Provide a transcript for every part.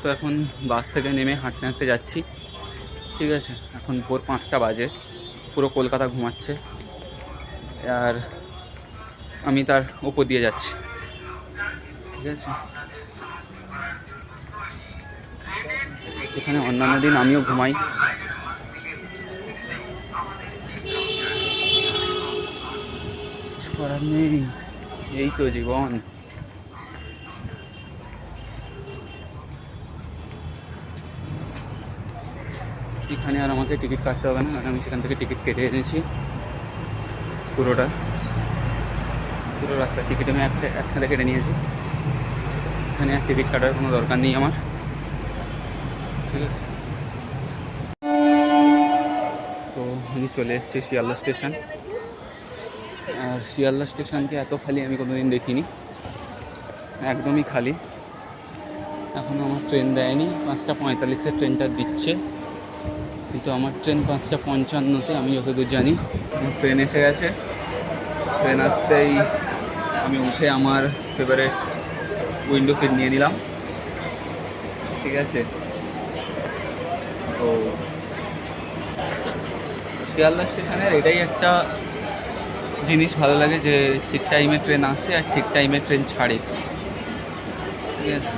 তো এখন বাস থেকে নেমে হাঁটতে হাঁটতে যাচ্ছি, ঠিক আছে। এখন ভোর 5টা বাজে, পুরো কলকাতা ঘুমাচ্ছে আর আমি তার ওপর দিয়ে যাচ্ছি, ঠিক আছে। যেখানে অন্যান্য দিন আমিও ঘুমাই, কিছু করার নেই, এই তো জীবন। এখানে আর আমাকে টিকিট কাটতে হবে না, কারণ আমি সেখান থেকে টিকিট কেটে এনেছি। পুরো রাস্তার টিকিট আমি একসাথে কেটে নিয়েছি। এখানে আর টিকিট কাটার কোনো দরকার নেই আমার, ঠিক আছে। তো আমি চলে এসেছি শিয়ালদা স্টেশন। আর শিয়ালদা স্টেশনকে এত খালি আমি কোনোদিন দেখিনি, একদমই খালি। এখনও আমার ট্রেন দেয়নি, 5:45-এ ট্রেনটা দিচ্ছে, কিন্তু আমার ট্রেন 5:55-তে, আমি যতদূর জানি। আমার ট্রেন এসে গেছে। ট্রেন আসতেই আমি উঠে আমার ফেভারিট উইন্ডো সিট নিয়ে নিলাম, ঠিক আছে। তো শিয়ালদা স্টেশনের এটাই একটা জিনিস ভালো লাগে, যে ঠিক টাইমে ট্রেন আসে আর ঠিক টাইমে ট্রেন ছাড়ে, ঠিক আছে।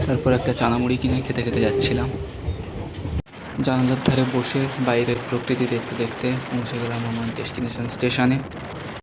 তারপর একটা চানামুড়ি কিনে খেতে খেতে যাচ্ছিলাম। জানালার ধারে বসে বাইরের প্রকৃতি দেখতে দেখতে পৌঁছে গেলাম আমার ডেস্টিনেশন স্টেশনে।